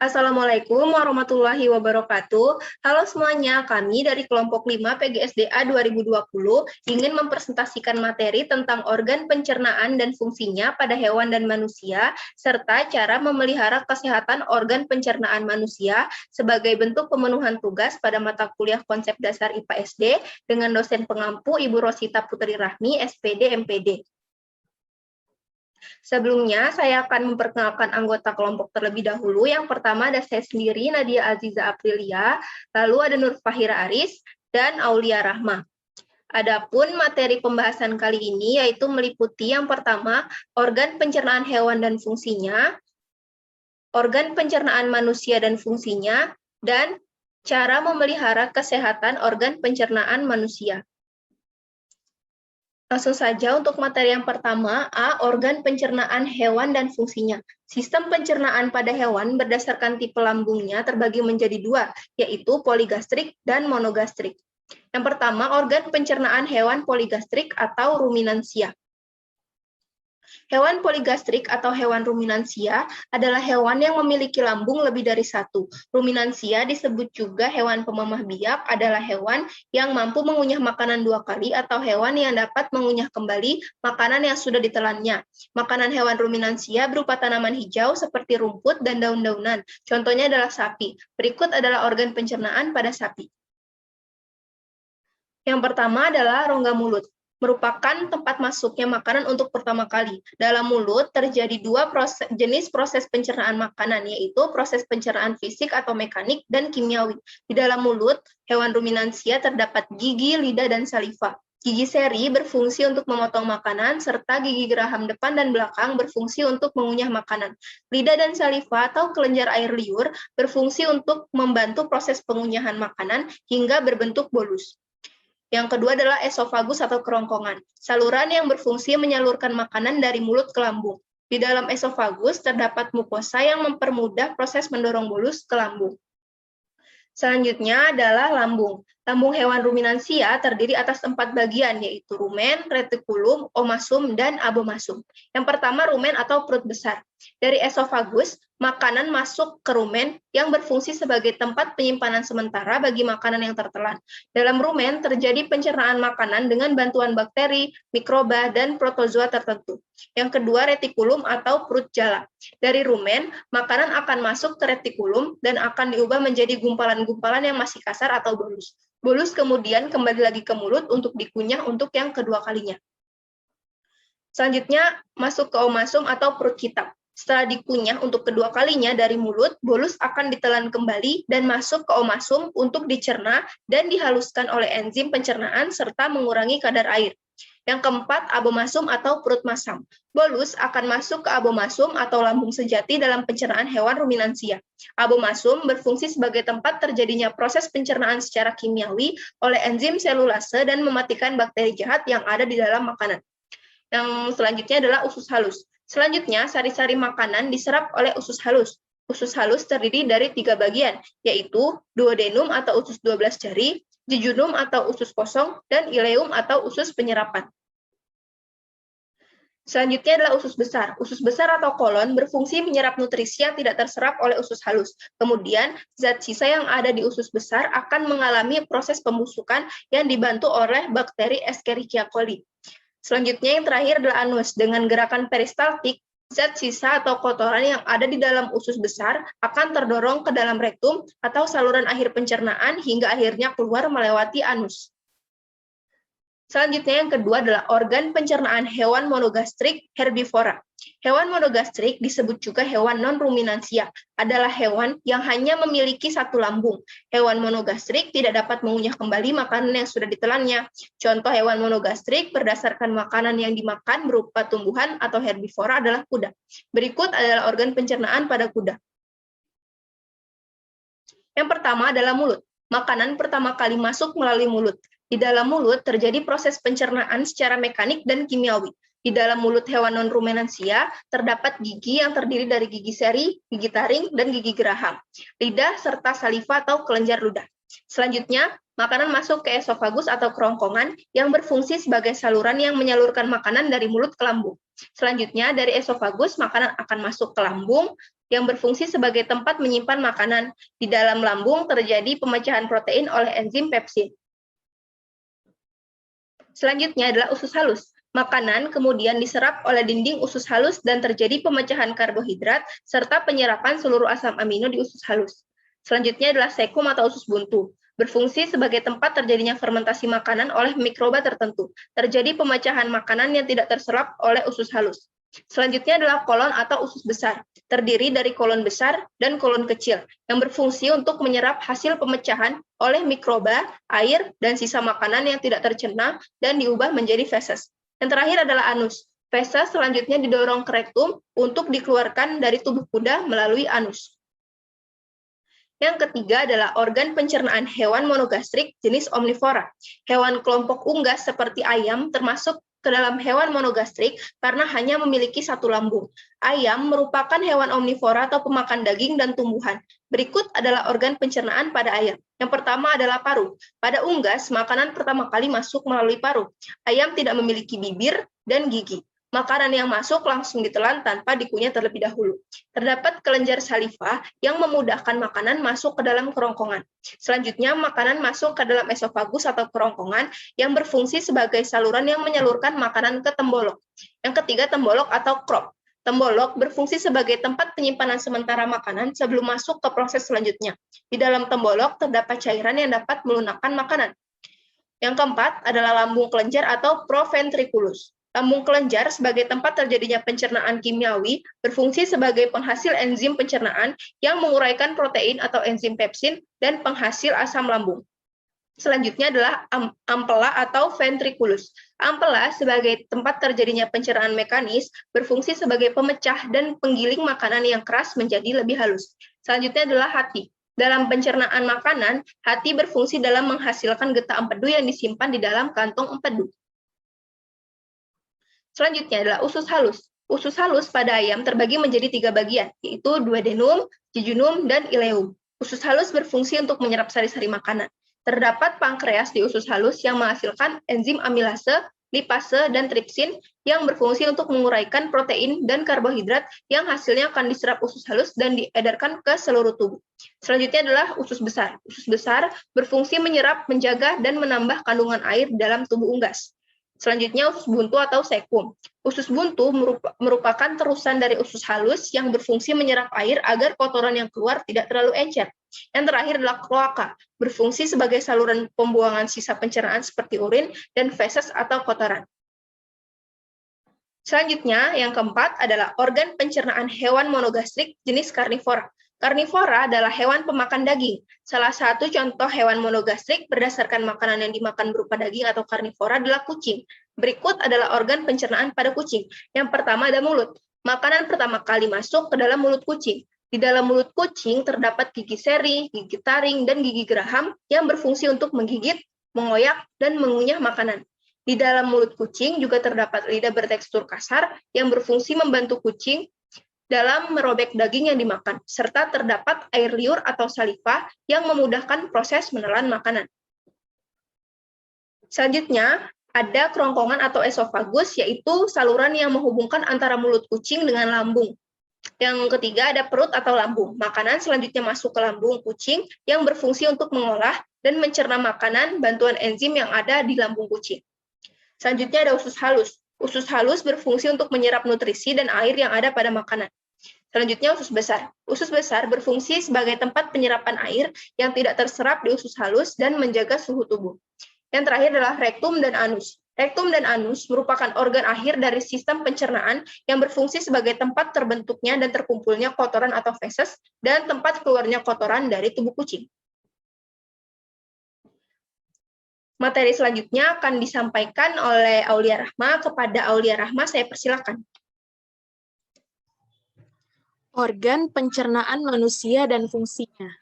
Assalamualaikum warahmatullahi wabarakatuh. Halo semuanya, kami dari kelompok 5 PGSDA 2020 ingin mempresentasikan materi tentang organ pencernaan dan fungsinya pada hewan dan manusia, serta cara memelihara kesehatan organ pencernaan manusia sebagai bentuk pemenuhan tugas pada mata kuliah konsep dasar IPA SD dengan dosen pengampu Ibu Rosita Putri Rahmi, SPD, MPD. Sebelumnya, saya akan memperkenalkan anggota kelompok terlebih dahulu. Yang pertama ada saya sendiri, Nadia Aziza Aprilia, lalu ada Nur Fahira Aris, dan Aulia Rahma. Adapun materi pembahasan kali ini yaitu meliputi yang pertama, organ pencernaan hewan dan fungsinya, organ pencernaan manusia dan fungsinya, dan cara memelihara kesehatan organ pencernaan manusia. Langsung saja untuk materi yang pertama, A. Organ pencernaan hewan dan fungsinya. Sistem pencernaan pada hewan berdasarkan tipe lambungnya terbagi menjadi dua, yaitu poligastrik dan monogastrik. Yang pertama, organ pencernaan hewan poligastrik atau ruminansia. Hewan poligastrik atau hewan ruminansia adalah hewan yang memiliki lambung lebih dari satu. Ruminansia disebut juga hewan pemamah biak adalah hewan yang mampu mengunyah makanan 2 kali atau hewan yang dapat mengunyah kembali makanan yang sudah ditelannya. Makanan hewan ruminansia berupa tanaman hijau seperti rumput dan daun-daunan. Contohnya adalah sapi. Berikut adalah organ pencernaan pada sapi. Yang pertama adalah rongga mulut. Merupakan tempat masuknya makanan untuk pertama kali. Dalam mulut terjadi dua jenis proses pencernaan makanan, yaitu proses pencernaan fisik atau mekanik dan kimiawi. Di dalam mulut, hewan ruminansia terdapat gigi, lidah, dan saliva. Gigi seri berfungsi untuk memotong makanan, serta gigi geraham depan dan belakang berfungsi untuk mengunyah makanan. Lidah dan saliva atau kelenjar air liur berfungsi untuk membantu proses pengunyahan makanan hingga berbentuk bolus. Yang kedua adalah esofagus atau kerongkongan, saluran yang berfungsi menyalurkan makanan dari mulut ke lambung. Di dalam esofagus terdapat mukosa yang mempermudah proses mendorong bolus ke lambung. Selanjutnya adalah lambung. Lambung hewan ruminansia terdiri atas 4 bagian, yaitu rumen, retikulum, omasum, dan abomasum. Yang pertama, rumen atau perut besar. Dari esofagus, makanan masuk ke rumen yang berfungsi sebagai tempat penyimpanan sementara bagi makanan yang tertelan. Dalam rumen terjadi pencernaan makanan dengan bantuan bakteri, mikroba, dan protozoa tertentu. Yang kedua, retikulum atau perut jala. Dari rumen, makanan akan masuk ke retikulum dan akan diubah menjadi gumpalan-gumpalan yang masih kasar atau bolus. Bolus kemudian kembali lagi ke mulut untuk dikunyah untuk yang kedua kalinya. Selanjutnya, masuk ke omasum atau perut kitab. Setelah dikunyah untuk kedua kalinya dari mulut, bolus akan ditelan kembali dan masuk ke omasum untuk dicerna dan dihaluskan oleh enzim pencernaan serta mengurangi kadar air. Yang keempat, abomasum atau perut masam. Bolus akan masuk ke abomasum atau lambung sejati dalam pencernaan hewan ruminansia. Abomasum berfungsi sebagai tempat terjadinya proses pencernaan secara kimiawi oleh enzim selulase dan mematikan bakteri jahat yang ada di dalam makanan. Yang selanjutnya adalah usus halus. Selanjutnya, sari-sari makanan diserap oleh usus halus. Usus halus terdiri dari 3 bagian, yaitu duodenum atau usus 12 jari, jejunum atau usus kosong, dan ileum atau usus penyerapan. Selanjutnya adalah usus besar. Usus besar atau kolon berfungsi menyerap nutrisi yang tidak terserap oleh usus halus. Kemudian, zat sisa yang ada di usus besar akan mengalami proses pembusukan yang dibantu oleh bakteri Escherichia coli. Selanjutnya yang terakhir adalah anus. Dengan gerakan peristaltik, zat sisa atau kotoran yang ada di dalam usus besar akan terdorong ke dalam rektum atau saluran akhir pencernaan hingga akhirnya keluar melewati anus. Selanjutnya yang kedua adalah organ pencernaan hewan monogastrik herbivora. Hewan monogastrik disebut juga hewan non-ruminansia, adalah hewan yang hanya memiliki satu lambung. Hewan monogastrik tidak dapat mengunyah kembali makanan yang sudah ditelannya. Contoh hewan monogastrik berdasarkan makanan yang dimakan berupa tumbuhan atau herbivora adalah kuda. Berikut adalah organ pencernaan pada kuda. Yang pertama adalah mulut. Makanan pertama kali masuk melalui mulut. Di dalam mulut terjadi proses pencernaan secara mekanik dan kimiawi. Di dalam mulut hewan non-ruminansia terdapat gigi yang terdiri dari gigi seri, gigi taring, dan gigi geraham, lidah, serta saliva atau kelenjar ludah. Selanjutnya, makanan masuk ke esofagus atau kerongkongan yang berfungsi sebagai saluran yang menyalurkan makanan dari mulut ke lambung. Selanjutnya, dari esofagus, makanan akan masuk ke lambung, yang berfungsi sebagai tempat menyimpan makanan. Di dalam lambung terjadi pemecahan protein oleh enzim pepsin. Selanjutnya adalah usus halus. Makanan kemudian diserap oleh dinding usus halus dan terjadi pemecahan karbohidrat serta penyerapan seluruh asam amino di usus halus. Selanjutnya adalah sekum atau usus buntu. Berfungsi sebagai tempat terjadinya fermentasi makanan oleh mikroba tertentu. Terjadi pemecahan makanan yang tidak terserap oleh usus halus. Selanjutnya adalah kolon atau usus besar, terdiri dari kolon besar dan kolon kecil, yang berfungsi untuk menyerap hasil pemecahan oleh mikroba, air, dan sisa makanan yang tidak tercerna dan diubah menjadi feses. Yang terakhir adalah anus. Feses selanjutnya didorong ke rektum untuk dikeluarkan dari tubuh kuda melalui anus. Yang ketiga adalah organ pencernaan hewan monogastrik jenis omnivora. Hewan kelompok unggas seperti ayam termasuk ke dalam hewan monogastrik karena hanya memiliki satu lambung. Ayam merupakan hewan omnivora atau pemakan daging dan tumbuhan. Berikut adalah organ pencernaan pada ayam. Yang pertama adalah paru. Pada unggas, makanan pertama kali masuk melalui paru. Ayam tidak memiliki bibir dan gigi. Makanan yang masuk langsung ditelan tanpa dikunyah terlebih dahulu. Terdapat kelenjar saliva yang memudahkan makanan masuk ke dalam kerongkongan. Selanjutnya, makanan masuk ke dalam esofagus atau kerongkongan yang berfungsi sebagai saluran yang menyalurkan makanan ke tembolok. Yang ketiga, tembolok atau crop. Tembolok berfungsi sebagai tempat penyimpanan sementara makanan sebelum masuk ke proses selanjutnya. Di dalam tembolok terdapat cairan yang dapat melunakkan makanan. Yang keempat adalah lambung kelenjar atau proventriculus. Lambung kelenjar sebagai tempat terjadinya pencernaan kimiawi berfungsi sebagai penghasil enzim pencernaan yang menguraikan protein atau enzim pepsin dan penghasil asam lambung. Selanjutnya adalah ampela atau ventriculus. Ampela sebagai tempat terjadinya pencernaan mekanis berfungsi sebagai pemecah dan penggiling makanan yang keras menjadi lebih halus. Selanjutnya adalah hati. Dalam pencernaan makanan, hati berfungsi dalam menghasilkan getah empedu yang disimpan di dalam kantong empedu. Selanjutnya adalah usus halus. Usus halus pada ayam terbagi menjadi 3 bagian, yaitu duodenum, jejunum, dan ileum. Usus halus berfungsi untuk menyerap sari-sari makanan. Terdapat pankreas di usus halus yang menghasilkan enzim amilase, lipase, dan tripsin yang berfungsi untuk menguraikan protein dan karbohidrat yang hasilnya akan diserap usus halus dan diedarkan ke seluruh tubuh. Selanjutnya adalah usus besar. Usus besar berfungsi menyerap, menjaga, dan menambah kandungan air dalam tubuh unggas. Selanjutnya usus buntu atau sekum. Usus buntu merupakan terusan dari usus halus yang berfungsi menyerap air agar kotoran yang keluar tidak terlalu encer. Yang terakhir adalah kloaka, berfungsi sebagai saluran pembuangan sisa pencernaan seperti urin dan feses atau kotoran. Selanjutnya, yang keempat adalah organ pencernaan hewan monogastrik jenis karnivora. Karnivora adalah hewan pemakan daging. Salah satu contoh hewan monogastrik berdasarkan makanan yang dimakan berupa daging atau karnivora adalah kucing. Berikut adalah organ pencernaan pada kucing. Yang pertama ada mulut. Makanan pertama kali masuk ke dalam mulut kucing. Di dalam mulut kucing terdapat gigi seri, gigi taring, dan gigi geraham yang berfungsi untuk menggigit, mengoyak, dan mengunyah makanan. Di dalam mulut kucing juga terdapat lidah bertekstur kasar yang berfungsi membantu kucing dalam merobek daging yang dimakan, serta terdapat air liur atau saliva yang memudahkan proses menelan makanan. Selanjutnya, ada kerongkongan atau esofagus, yaitu saluran yang menghubungkan antara mulut kucing dengan lambung. Yang ketiga, ada perut atau lambung. Makanan selanjutnya masuk ke lambung kucing yang berfungsi untuk mengolah dan mencerna makanan bantuan enzim yang ada di lambung kucing. Selanjutnya ada usus halus. Usus halus berfungsi untuk menyerap nutrisi dan air yang ada pada makanan. Selanjutnya usus besar. Usus besar berfungsi sebagai tempat penyerapan air yang tidak terserap di usus halus dan menjaga suhu tubuh. Yang terakhir adalah rektum dan anus. Rektum dan anus merupakan organ akhir dari sistem pencernaan yang berfungsi sebagai tempat terbentuknya dan terkumpulnya kotoran atau feses dan tempat keluarnya kotoran dari tubuh kucing. Materi selanjutnya akan disampaikan oleh Aulia Rahma. Kepada Aulia Rahma, saya persilakan. Organ pencernaan manusia dan fungsinya.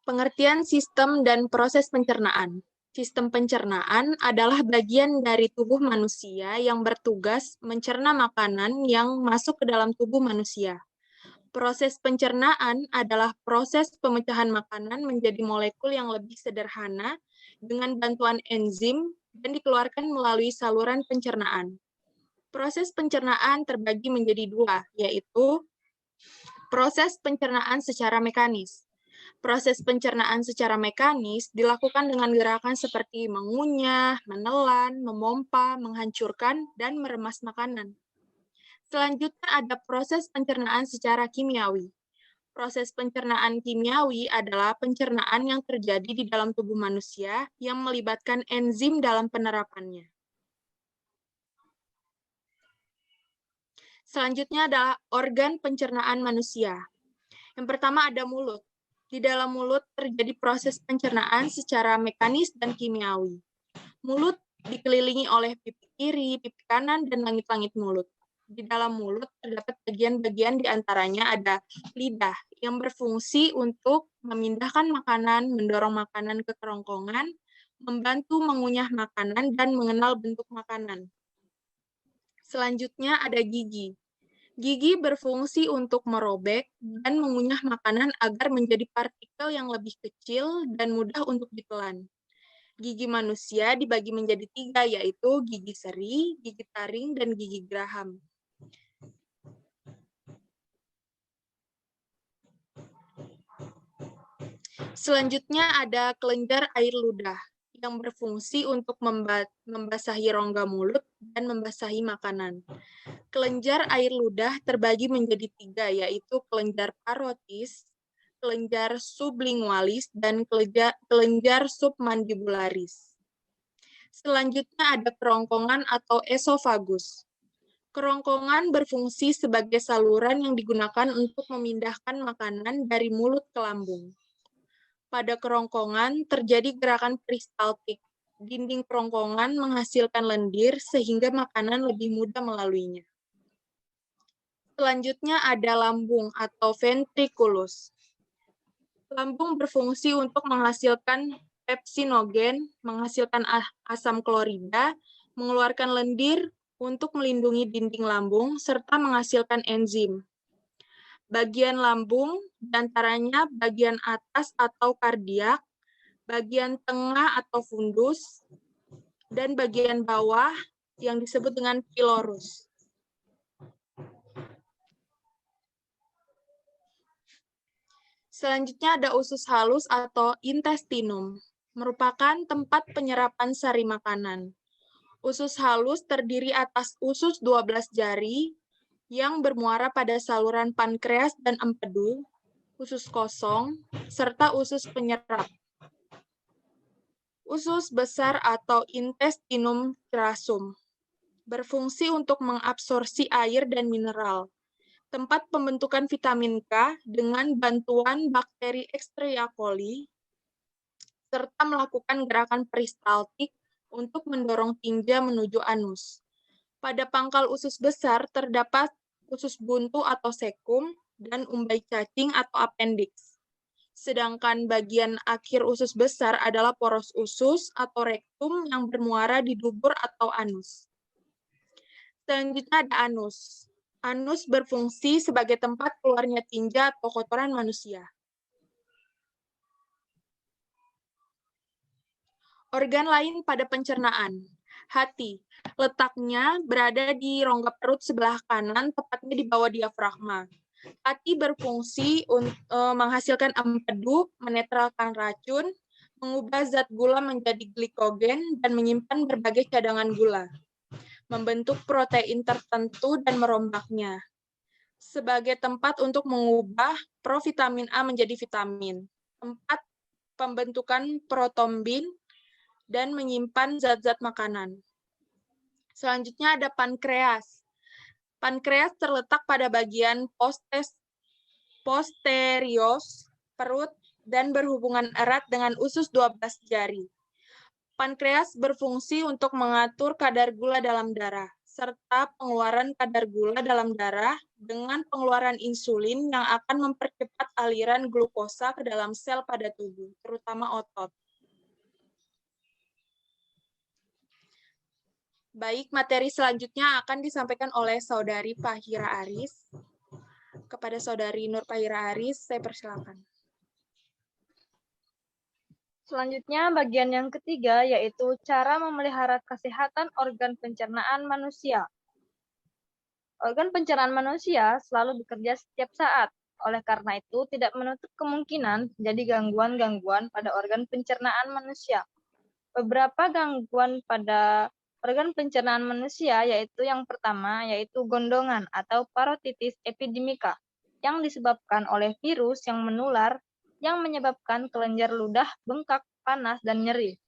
Pengertian sistem dan proses pencernaan. Sistem pencernaan adalah bagian dari tubuh manusia yang bertugas mencerna makanan yang masuk ke dalam tubuh manusia. Proses pencernaan adalah proses pemecahan makanan menjadi molekul yang lebih sederhana dengan bantuan enzim dan dikeluarkan melalui saluran pencernaan. Proses pencernaan terbagi menjadi dua, yaitu proses pencernaan secara mekanis. Proses pencernaan secara mekanis dilakukan dengan gerakan seperti mengunyah, menelan, memompa, menghancurkan, dan meremas makanan. Selanjutnya ada proses pencernaan secara kimiawi. Proses pencernaan kimiawi adalah pencernaan yang terjadi di dalam tubuh manusia yang melibatkan enzim dalam penerapannya. Selanjutnya adalah organ pencernaan manusia. Yang pertama ada mulut. Di dalam mulut terjadi proses pencernaan secara mekanis dan kimiawi. Mulut dikelilingi oleh pipi kiri, pipi kanan, dan langit-langit mulut. Di dalam mulut terdapat bagian-bagian di antaranya ada lidah yang berfungsi untuk memindahkan makanan, mendorong makanan ke kerongkongan, membantu mengunyah makanan, dan mengenal bentuk makanan. Selanjutnya ada gigi. Gigi berfungsi untuk merobek dan mengunyah makanan agar menjadi partikel yang lebih kecil dan mudah untuk ditelan. Gigi manusia dibagi menjadi 3, yaitu gigi seri, gigi taring, dan gigi geraham. Selanjutnya ada kelenjar air ludah yang berfungsi untuk membasahi rongga mulut dan membasahi makanan. Kelenjar air ludah terbagi menjadi 3, yaitu kelenjar parotis, kelenjar sublingualis, dan kelenjar submandibularis. Selanjutnya ada kerongkongan atau esofagus. Kerongkongan berfungsi sebagai saluran yang digunakan untuk memindahkan makanan dari mulut ke lambung. Pada kerongkongan terjadi gerakan peristaltik. Dinding kerongkongan menghasilkan lendir sehingga makanan lebih mudah melaluinya. Selanjutnya ada lambung atau ventriculus. Lambung berfungsi untuk menghasilkan pepsinogen, menghasilkan asam klorida, mengeluarkan lendir untuk melindungi dinding lambung, serta menghasilkan enzim. Bagian lambung, diantaranya bagian atas atau kardiak, bagian tengah atau fundus, dan bagian bawah yang disebut dengan pilorus. Selanjutnya ada usus halus atau intestinum, merupakan tempat penyerapan sari makanan. Usus halus terdiri atas usus 12 jari yang bermuara pada saluran pankreas dan empedu, usus kosong, serta usus penyerap. Usus besar atau intestinum crasum berfungsi untuk mengabsorpsi air dan mineral. Tempat pembentukan vitamin K dengan bantuan bakteri Escherichia coli, serta melakukan gerakan peristaltik untuk mendorong tinja menuju anus. Pada pangkal usus besar terdapat usus buntu atau sekum dan umbai cacing atau appendix. Sedangkan bagian akhir usus besar adalah poros usus atau rektum yang bermuara di dubur atau anus. Selanjutnya ada anus. Anus berfungsi sebagai tempat keluarnya tinja atau kotoran manusia. Organ lain pada pencernaan. Hati. Letaknya berada di rongga perut sebelah kanan, tepatnya di bawah diafragma. Hati berfungsi untuk menghasilkan empedu, menetralkan racun, mengubah zat gula menjadi glikogen, dan menyimpan berbagai cadangan gula. Membentuk protein tertentu dan merombaknya. Sebagai tempat untuk mengubah provitamin A menjadi vitamin. Tempat pembentukan protombin, dan menyimpan zat-zat makanan. Selanjutnya ada pankreas. Pankreas terletak pada bagian posterior perut dan berhubungan erat dengan usus 12 jari. Pankreas berfungsi untuk mengatur kadar gula dalam darah, serta pengeluaran kadar gula dalam darah dengan pengeluaran insulin yang akan mempercepat aliran glukosa ke dalam sel pada tubuh, terutama otot. Baik, materi selanjutnya akan disampaikan oleh Saudari Fahira Aris. Kepada Saudari Nur Fahira Aris, saya persilakan. Selanjutnya, bagian yang ketiga, yaitu cara memelihara kesehatan organ pencernaan manusia. Organ pencernaan manusia selalu bekerja setiap saat. Oleh karena itu, tidak menutup kemungkinan terjadi gangguan-gangguan pada organ pencernaan manusia. Beberapa gangguan pada organ pencernaan manusia yaitu yang pertama yaitu gondongan atau parotitis epidemika yang disebabkan oleh virus yang menular yang menyebabkan kelenjar ludah bengkak, panas, dan nyeri.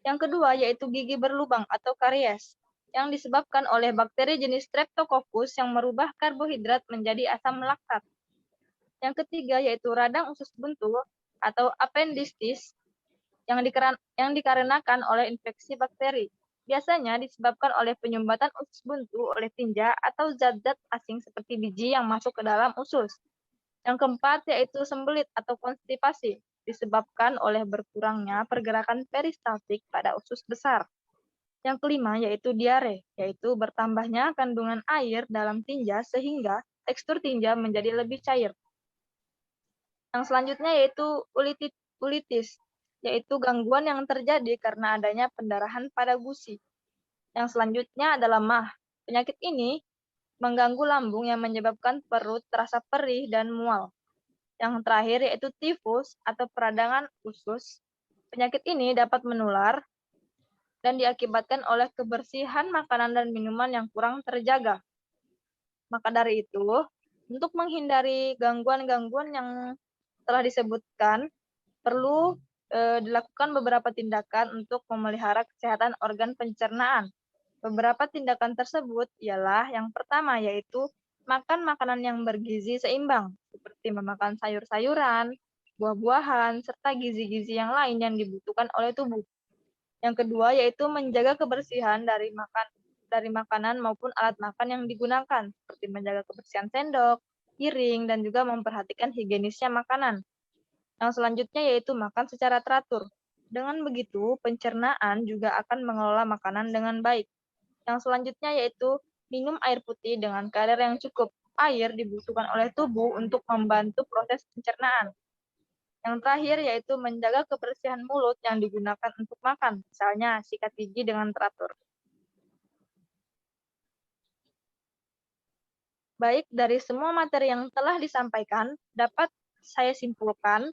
Yang kedua yaitu gigi berlubang atau karies yang disebabkan oleh bakteri jenis Streptococcus yang merubah karbohidrat menjadi asam laktat. Yang ketiga yaitu radang usus buntu atau appendicitis yang dikarenakan oleh infeksi bakteri. Biasanya disebabkan oleh penyumbatan usus buntu oleh tinja atau zat-zat asing seperti biji yang masuk ke dalam usus. Yang keempat yaitu sembelit atau konstipasi, disebabkan oleh berkurangnya pergerakan peristaltik pada usus besar. Yang kelima yaitu diare, yaitu bertambahnya kandungan air dalam tinja sehingga tekstur tinja menjadi lebih cair. Yang selanjutnya yaitu ulitis, yaitu gangguan yang terjadi karena adanya pendarahan pada gusi. Yang selanjutnya adalah MAH. Penyakit ini mengganggu lambung yang menyebabkan perut terasa perih dan mual. Yang terakhir yaitu tifus atau peradangan usus. Penyakit ini dapat menular dan diakibatkan oleh kebersihan makanan dan minuman yang kurang terjaga. Maka dari itu, untuk menghindari gangguan-gangguan yang telah disebutkan, perlu dilakukan beberapa tindakan untuk memelihara kesehatan organ pencernaan. Beberapa tindakan tersebut ialah yang pertama yaitu makan makanan yang bergizi seimbang, seperti memakan sayur-sayuran, buah-buahan, serta gizi-gizi yang lain yang dibutuhkan oleh tubuh. Yang kedua yaitu menjaga kebersihan dari makanan maupun alat makan yang digunakan, seperti menjaga kebersihan sendok, piring, dan juga memperhatikan higienisnya makanan. Yang selanjutnya yaitu makan secara teratur. Dengan begitu, pencernaan juga akan mengelola makanan dengan baik. Yang selanjutnya yaitu minum air putih dengan kadar yang cukup. Air dibutuhkan oleh tubuh untuk membantu proses pencernaan. Yang terakhir yaitu menjaga kebersihan mulut yang digunakan untuk makan, misalnya sikat gigi dengan teratur. Baik, dari semua materi yang telah disampaikan, dapat saya simpulkan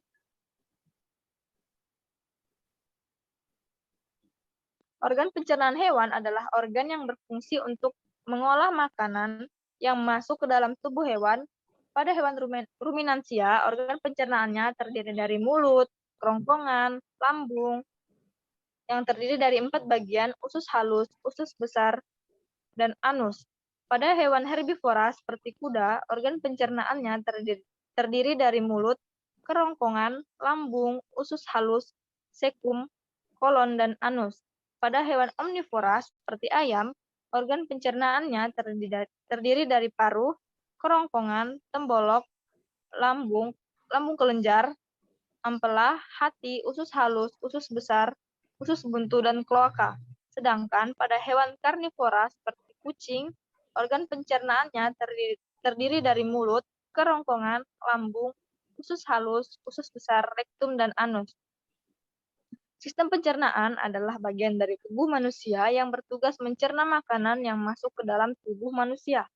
organ pencernaan hewan adalah organ yang berfungsi untuk mengolah makanan yang masuk ke dalam tubuh hewan. Pada hewan ruminansia, organ pencernaannya terdiri dari mulut, kerongkongan, lambung, yang terdiri dari 4 bagian, usus halus, usus besar, dan anus. Pada hewan herbivora seperti kuda, organ pencernaannya terdiri dari mulut, kerongkongan, lambung, usus halus, sekum, kolon, dan anus. Pada hewan omnivora seperti ayam, organ pencernaannya terdiri dari paruh, kerongkongan, tembolok, lambung kelenjar, ampela, hati, usus halus, usus besar, usus buntu, dan kloaka. Sedangkan pada hewan karnivora seperti kucing, organ pencernaannya terdiri dari mulut, kerongkongan, lambung, usus halus, usus besar, rektum, dan anus. Sistem pencernaan adalah bagian dari tubuh manusia yang bertugas mencerna makanan yang masuk ke dalam tubuh manusia.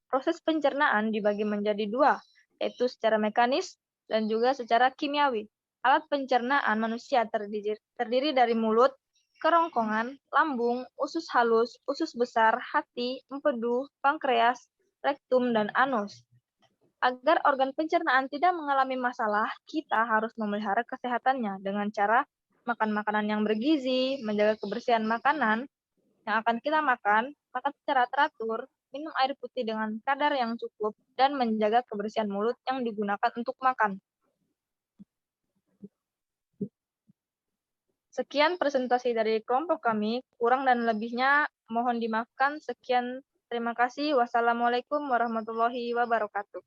Proses pencernaan dibagi menjadi 2, yaitu secara mekanis dan juga secara kimiawi. Alat pencernaan manusia terdiri dari mulut, kerongkongan, lambung, usus halus, usus besar, hati, empedu, pankreas, rektum, dan anus. Agar organ pencernaan tidak mengalami masalah, kita harus memelihara kesehatannya dengan cara makan makanan yang bergizi, menjaga kebersihan makanan yang akan kita makan secara teratur, minum air putih dengan kadar yang cukup, dan menjaga kebersihan mulut yang digunakan untuk makan. Sekian presentasi dari kelompok kami, kurang dan lebihnya mohon dimaafkan. Sekian, terima kasih. Wassalamualaikum warahmatullahi wabarakatuh.